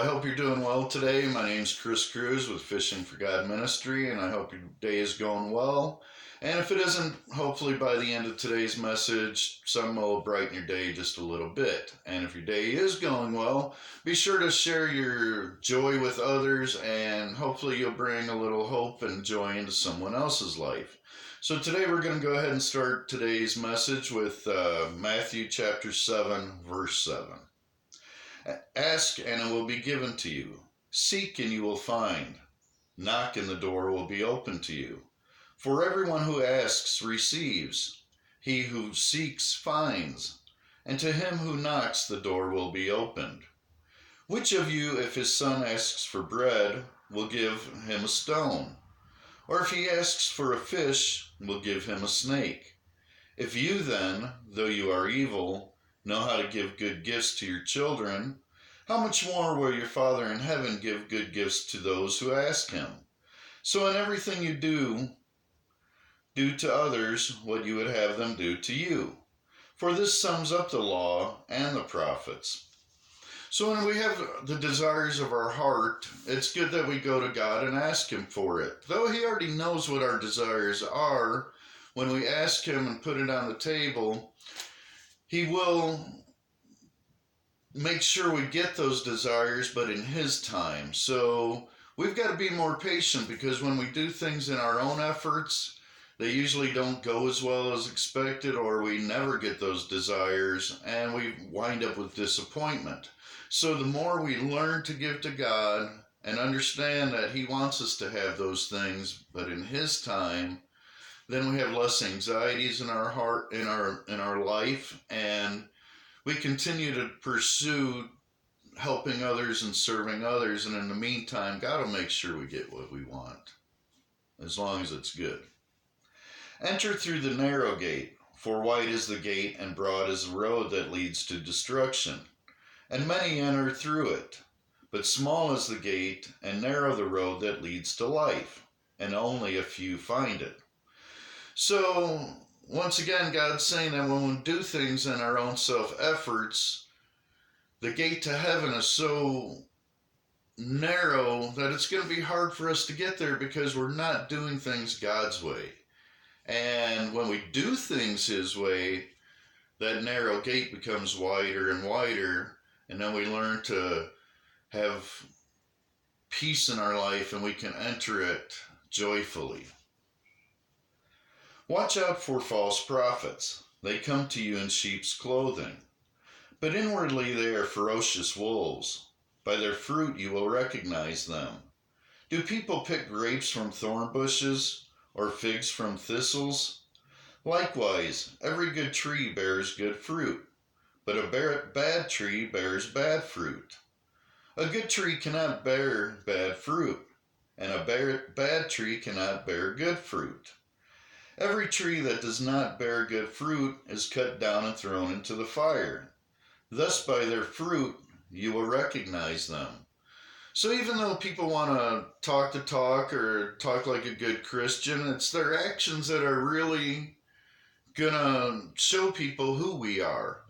I hope you're doing well today. My name's Chris Cruz with Fishing for God Ministry, and I hope your day is going well. And if it isn't, hopefully by the end of today's message, something will brighten your day just a little bit. And if your day is going well, be sure to share your joy with others, and hopefully you'll bring a little hope and joy into someone else's life. So today we're going to go ahead and start today's message with Matthew chapter 7, verse 7. Ask and it will be given to you. Seek and you will find. Knock and the door will be open to you. For everyone who asks receives. He who seeks finds. And to him who knocks the door will be opened. Which of you, if his son asks for bread, will give him a stone? Or if he asks for a fish, will give him a snake? If you then, though you are evil, know how to give good gifts to your children, how much more will your Father in heaven give good gifts to those who ask him? So in everything you do to others what you would have them do to you. For this sums up the law and the prophets. So when we have the desires of our heart, it's good that we go to God and ask him for it. Though he already knows what our desires are, when we ask him and put it on the table, he will make sure we get those desires, but in his time. So we've got to be more patient, because when we do things in our own efforts, they usually don't go as well as expected, or we never get those desires and we wind up with disappointment. So the more we learn to give to God and understand that he wants us to have those things, but in his time, then we have less anxieties in our heart, in our life, and we continue to pursue helping others and serving others. And in the meantime, God will make sure we get what we want, as long as it's good. Enter through the narrow gate, for wide is the gate and broad is the road that leads to destruction, and many enter through it. But small is the gate and narrow the road that leads to life, and only a few find it. So once again, God's saying that when we do things in our own self-efforts, the gate to heaven is so narrow that it's going to be hard for us to get there, because we're not doing things God's way. And when we do things his way, that narrow gate becomes wider and wider, and then we learn to have peace in our life and we can enter it joyfully. Watch out for false prophets. They come to you in sheep's clothing, but inwardly they are ferocious wolves. By their fruit you will recognize them. Do people pick grapes from thorn bushes, or figs from thistles? Likewise, every good tree bears good fruit, but a bad tree bears bad fruit. A good tree cannot bear bad fruit, and a bad tree cannot bear good fruit. Every tree that does not bear good fruit is cut down and thrown into the fire. Thus by their fruit you will recognize them. So even though people want to talk or talk like a good Christian, it's their actions that are really gonna show people who we are.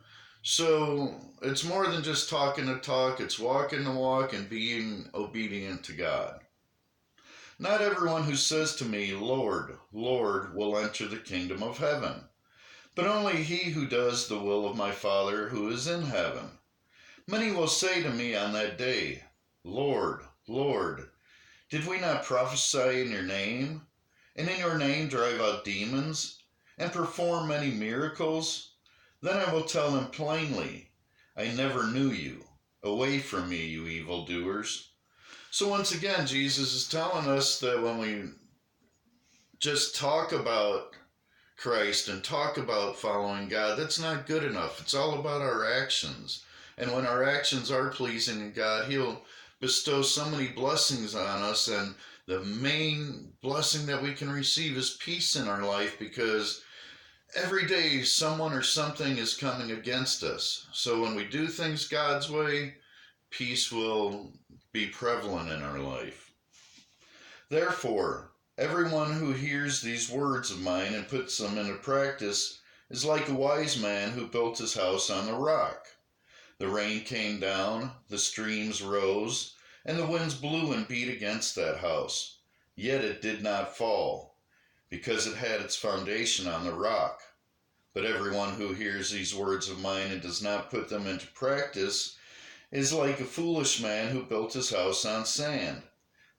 So it's more than just talking the talk, it's walking the walk and being obedient to God. Not everyone who says to me, Lord, Lord, will enter the kingdom of heaven, but only he who does the will of my Father who is in heaven. Many will say to me on that day, Lord, Lord, did we not prophesy in your name, and in your name drive out demons, and perform many miracles? Then I will tell them plainly, I never knew you. Away from me, you evildoers. So once again, Jesus is telling us that when we just talk about Christ and talk about following God, that's not good enough. It's all about our actions. And when our actions are pleasing to God, he'll bestow so many blessings on us. And the main blessing that we can receive is peace in our life, because every day someone or something is coming against us. So when we do things God's way, peace will be prevalent in our life. Therefore, everyone who hears these words of mine and puts them into practice is like a wise man who built his house on the rock. The rain came down, the streams rose, and the winds blew and beat against that house. Yet it did not fall, because it had its foundation on the rock. But everyone who hears these words of mine and does not put them into practice is like a foolish man who built his house on sand.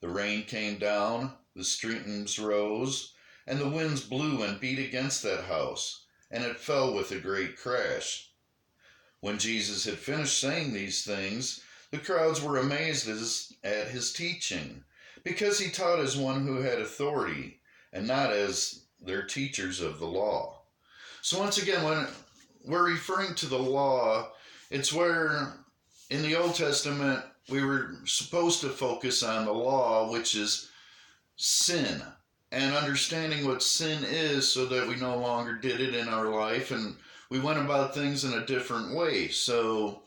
The rain came down, the streams rose, and the winds blew and beat against that house, and it fell with a great crash. When Jesus had finished saying these things, the crowds were amazed at his teaching, because he taught as one who had authority, and not as their teachers of the law. So once again, when we're referring to the law, it's where in the Old Testament we were supposed to focus on the law, which is sin, and understanding what sin is so that we no longer did it in our life and we went about things in a different way. So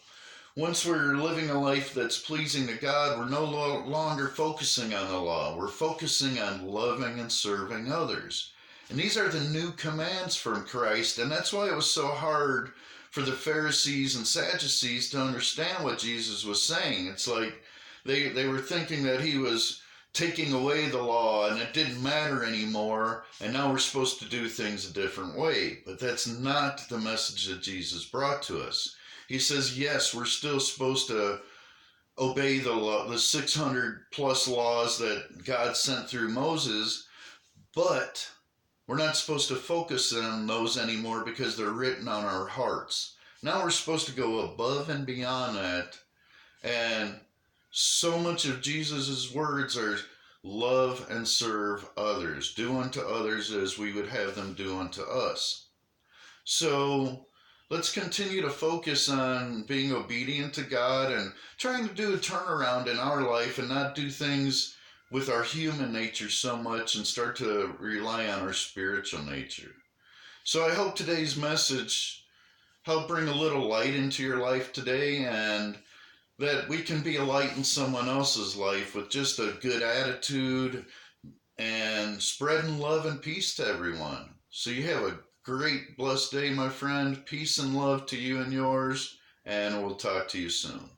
once we're living a life that's pleasing to God, we're no longer focusing on the law. We're focusing on loving and serving others. And these are the new commands from Christ, and that's why it was so hard for the Pharisees and Sadducees to understand what Jesus was saying. It's like they were thinking that he was taking away the law and it didn't matter anymore, and now we're supposed to do things a different way. But that's not the message that Jesus brought to us. He says, yes, we're still supposed to obey the law, the 600 plus laws that God sent through Moses, but we're not supposed to focus on those anymore because they're written on our hearts. Now we're supposed to go above and beyond that. And so much of Jesus' words are love and serve others. Do unto others as we would have them do unto us. So let's continue to focus on being obedient to God and trying to do a turnaround in our life and not do things with our human nature so much and start to rely on our spiritual nature. So I hope today's message helped bring a little light into your life today, and that we can be a light in someone else's life with just a good attitude and spreading love and peace to everyone. So you have a great, blessed day, my friend. Peace and love to you and yours, and we'll talk to you soon.